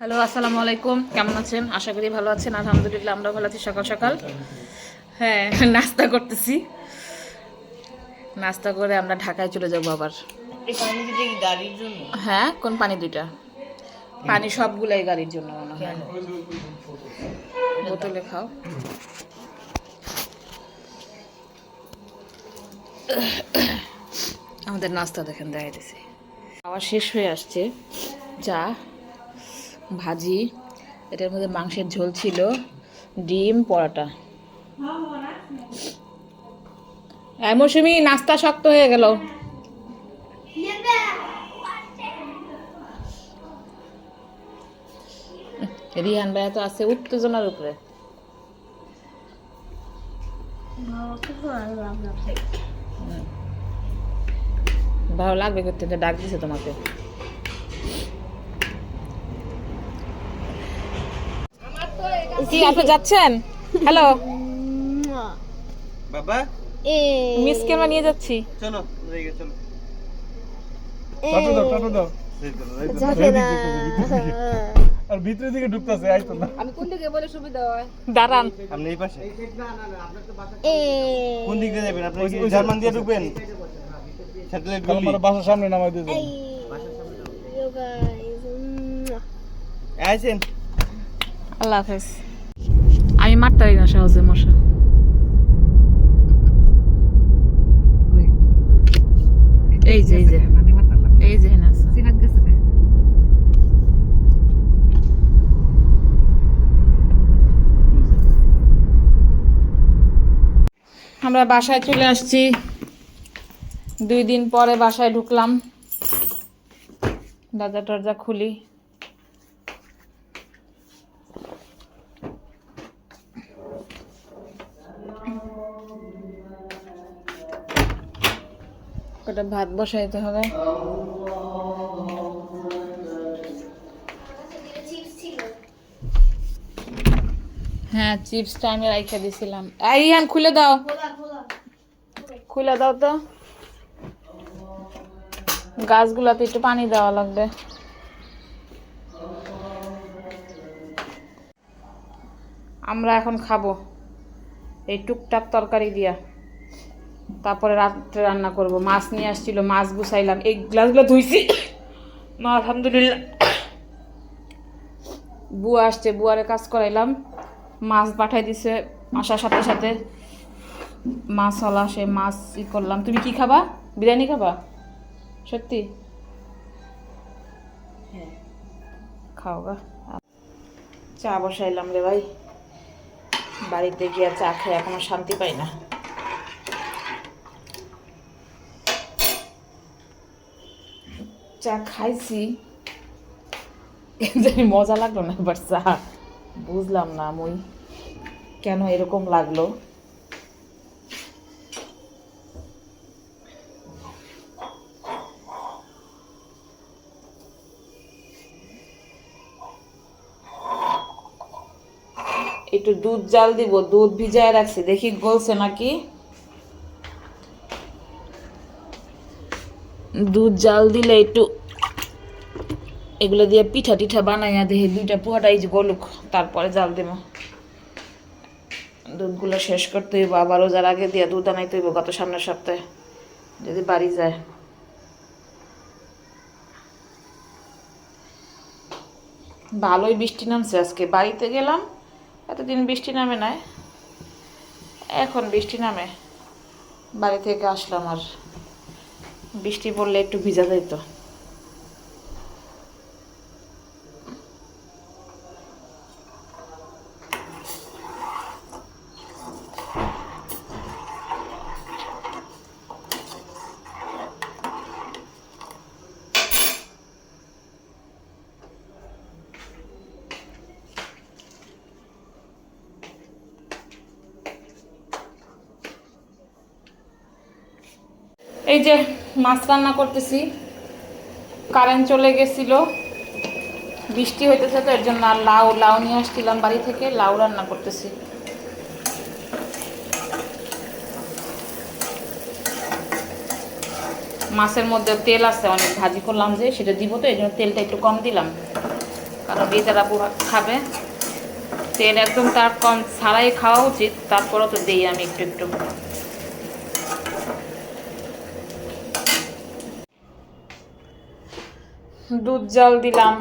Hello, আসসালামু আলাইকুম। কেমন আছেন? আশা করি ভালো আছেন। আলহামদুলিল্লাহ, আমরা ভালো আছি। সকাল সকাল হ্যাঁ নাস্তা করতেছি। নাস্তা করে আমরা ঢাকায় চলে যাব আবার। এই পানি দুটো কি গাড়ির জন্য? হ্যাঁ, কোন পানি দুইটা? পানি সবগুলাই গাড়ির জন্য মনে হয়। কেন? বোতলে খাও। আমাদের নাস্তা দেখেন দেখাইতেছি। খাওয়া শেষ হয়ে আসছে। চা, ভাজি, এটার মধ্যে মাংসের ঝোল ছিল, ডিম, পরোটা। মৌসুমি, নাস্তা শক্ত হয়ে গেল। রিহান ভাইয়া তো আছে উত্তেজনার উপরে। ভালো লাগবে করতে, ডাক দিছে তোমাকে। কি আপনি যাচ্ছেন? হ্যালো বাবা মিস কেমন নিয়ে যাচ্ছি। চলো রেগে চলো। টাটা দাও আর ভিতরের দিকে ঢুকতেছে আইতো না। আমি কোন দিকে বলে সুবিধা হয়? দাঁড়ান। আপনি এই পাশে কোন দিক দিয়ে যাবেন? আপনি কি জার্মান দিয়ে ঢুকবেন? স্যাটেলাইট কারণ গুলি আমার বাসার সামনে নামাই দিয়ে যাবো। আইছেন। আল্লাহ হাফেজ। আমি মারতারি না সহজে মশা। এই যে এই যে হেনা আছে। আমরা বাসায় চলে আসছি। 2 দিন পরে বাসায় ঢুকলাম। দরজা টরজা খুলি। কটা ভাত বসাইতে হবে। হ্যাঁ, চিপসটা আমি রাইখা দিছিলাম। ইয়ান খুলে দাও, খুলে দাও তো। গাছগুলাতে একটু পানি দেওয়া লাগবে। আমরা এখন খাবো এই টুকটাক তরকারি দিয়া। তারপরে রাত্রে রান্না করব। মাছ নিয়ে আসছিল, মাছ গুছাইলাম। এই গ্লাসগুলো ধুইছি না, আলহামদুলিল্লাহ। বুয়া আসছে, বুয়ারে কাজ করাইলাম। মাছ পাঠাই দিছে আসার সাথে সাথে। মাছওয়ালা সে মাছ করলাম। তুমি কি খাবা? বিরিয়ানি খাবা? সত্যি? হ্যাঁ খাও গা। চা বসাইলাম রে ভাই। বাড়িতে গিয়ে চা খেয়ে এখনো শান্তি পাই না। চা খাইছি, মজা লাগলো না এবার চা। বুঝলাম না মই কেন এরকম লাগলো। একটু দুধ জাল দিব, দুধ ভিজায় রাখছি, দেখি গলছে নাকি। দুধ জাল দিলে একটু এগুলো দিয়ে পিঠা টিঠা বানাইয়া দেখি 2টা পুয়াটা এই যে গলুক, তারপরে জাল দেবো। দুধগুলো শেষ করতে হইব, আবার রোজার আগে দিয়ে দুধ আনাইতে হইব গত সামনের সপ্তাহে, যদি বাড়ি যায়। ভালোই বৃষ্টি নামছে আজকে। বাড়িতে গেলাম, এতদিন বৃষ্টি নামে নাই, এখন বৃষ্টি নামে। বাড়ি থেকে আসলাম আর বৃষ্টি পড়লে একটু ভিজা যেত। এই যে মাছ রান্না করতেছি, কারেন্ট চলে গেছিল, বৃষ্টি হইতেছে তো এর জন্য। আর লাউ লাউ নিয়ে আসছিলাম বাড়ি থেকে, লাউ রান্না করতেছি। মাছের মধ্যে তেল আছে অনেক, ভাজি করলাম যে সেটা দিব, তো এই জন্য তেলটা একটু কম দিলাম। কারণ রিতারা খাবে। তেল একদম তার কম ছাড়াই খাওয়া উচিত, তারপরও তো দিই আমি একটু একটু। দুধ জল দিলাম,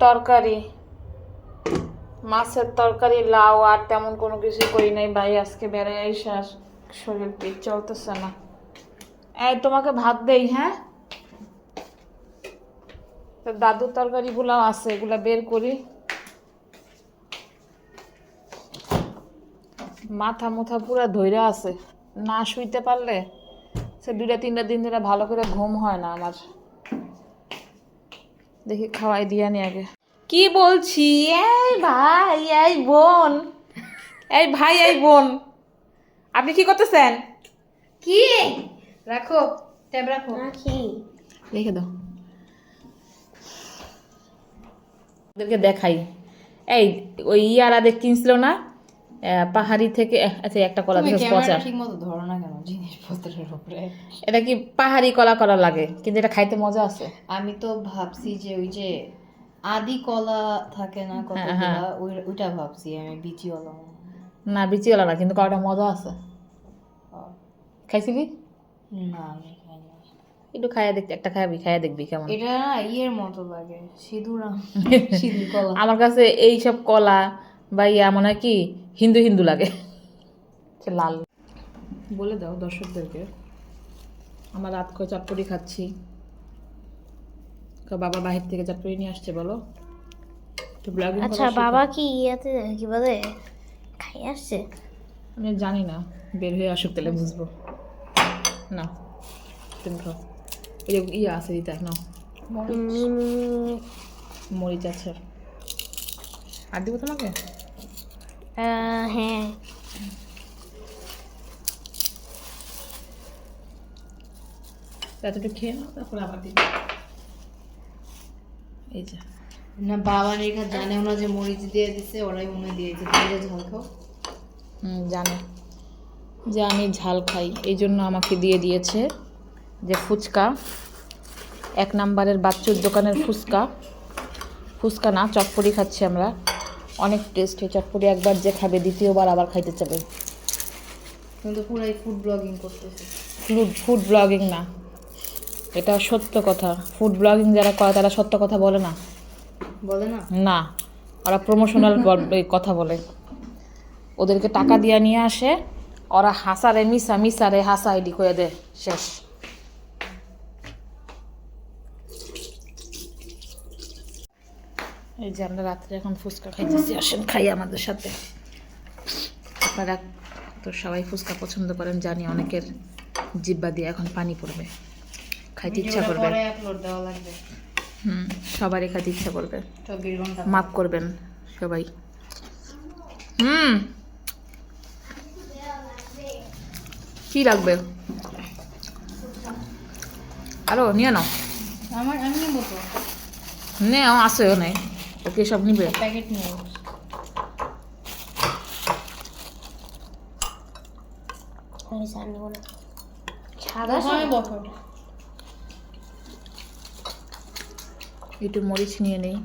তরকারি মাছের তরকারি, লাউ, আর তেমন কোনো কিছু করি নাই ভাই। আজকে বেড়ে এসে আর শরীর পেট চলতেছে না। এই তোমাকে ভাত দেই, হ্যাঁ? তো দাদুর তরকারিগুলো আছে, এগুলা বের করি। মাথা মুথা পুরো ধইরা আছে, না শুইতে পারলে সে 2-3 দিন ধরে ভালো করে ঘুম হয় না আমার। দেখি খাওয়াই দিয়া নি আগে। কি বলছি, এই ভাই এই বোন, এই ভাই এই বোন, আপনি কি করতেছেন? কি রাখো, ট্যাব রাখো। রেখে দাও, ওদেরকে দেখাই। এই ওই ইয়ারা দেখ কিনছিল না পাহাড়ি থেকে, আচ্ছা একটা কলা তুমি দেখো পচা। ক্যামেরাটা ঠিকমতো ধরো না কেন জিনিসপত্রের উপরে? এটা কি পাহাড়ি কলা করা লাগে, কিন্তু এটা খাইতে মজা আছে। আমি তো ভাবছি যে ওই যে আদি কলা থাকে না কতগুলা, ওইটা ভাবছি আমি, বিচিওয়ালা। না বিচিওয়ালা না, কিন্তু কলাটা মজা আছে। খাইছিলি? না আমি খাই না। একটু খাইয়া দেখতে, একটা খাইয়া দেখবি কেমন। এটা না ইয়ের মতো লাগে, সিঁদুর সিঁদুর কলা। আমার কাছে এইসব কলা বা ইয়া মনে হয় কি হিন্দু হিন্দু লাগে। লাল বলে দাও দর্শকদেরকে, আমার রাত করে চটপটি খাচ্ছি। বাবা বাহির থেকে চটপটি নিয়ে আসছে, বলো একটু ব্লগিং। আচ্ছা বাবা কি ইয়াতে কি বলে খাই আসছে? আমি জানি না, বের হয়ে আসুক তাহলে বুঝবো। না তুমি খাও, এই যে ইয়ে আছে দিতে নাও, মরিচ আছে। আর দিব তোমাকে? হ্যাঁ এতটুকু খেয়ে নাও, তারপরে আবার দিবি। এই যে না বাবা রেখা জানেও না যে মরিচ দিয়ে দিছে, ওরাই মনে দিয়েছে। তুমি যে ঝাল খাও। জানে যে আমি ঝাল খাই, এই জন্য আমাকে দিয়ে দিয়েছে যে ফুচকা, 1 নাম্বারের বাচ্চুর দোকানের ফুচকা। ফুচকা না, চটপটি খাচ্ছি আমরা, অনেক টেস্ট। এই চটপটি একবার যে খাবে দ্বিতীয়বার আবার খাইতে চাবে। তুমি তো পুরাই ফুড ব্লগিং করতেছো। ফুড ব্লগিং না, এটা সত্য কথা। ফুড ব্লগিং যারা করে তারা সত্য কথা বলে না। বলে না? না, ওরা প্রমোশনাল কথা বলে। ওদেরকে টাকা দিয়ে নিয়ে আসে, ওরা হাসারে মিসারে হাসা আইডি করে দেয়, শেষ। এই যে আমরা রাত্রে এখন ফুচকা খাইতেছি, আসেন খাই আমাদের সাথে। আপনারা তো সবাই ফুচকা পছন্দ করেন জানি, অনেকের জিব্বা দিয়ে এখন পানি পড়বে, খাইতে ইচ্ছা করবে। পরে আপলোড দেওয়া লাগবে। সবারই খাইতে ইচ্ছা করবে, 24 ঘন্টা। মাফ করবেন সবাই। কি লাগবে আরো নিয়ে নাও, আমি নেবো তো, নেও আছে নেই, ওকে সব নিবে। প্যাকেট নিয়ে। আমি জানি না ওখানে বসো। একটু মরিচ নিয়ে নেই।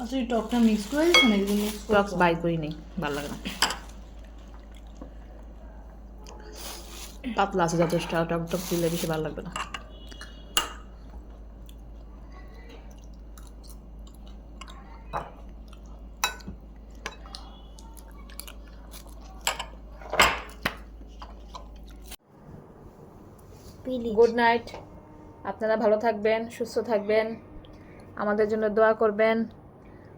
আচ্ছা এই টকটা মিক্স করে দিচ্ছ না? একদম মিক্স টক বাই করি নেই, ভালো লাগে না, পাতলা আছে যথেষ্ট। টক টক দিলে বেশি ভালো লাগবে না। গুড নাইট, আপনারা ভালো থাকবেন, সুস্থ থাকবেন, আমাদের জন্য দোয়া করবেন।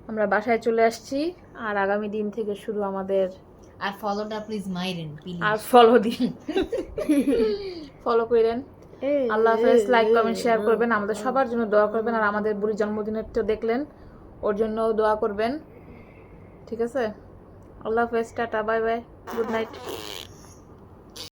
আমরা বাসায় চলে আসছি, আর আগামী দিন থেকে শুরু আমাদের। আর ফলোটা প্লিজ মাইরেন প্লিজ। আর ফলো দিন, ফলো করেন। আল্লাহ হাফেজ। লাইক কমেন্ট শেয়ার করবেন, আমাদের সবার জন্য দোয়া করবেন। আর আমাদের বুড়ির জন্মদিনের তো দেখলেন, ওর জন্য দোয়া করবেন, ঠিক আছে? আল্লাহ হাফেজ, tata, bye bye, good night.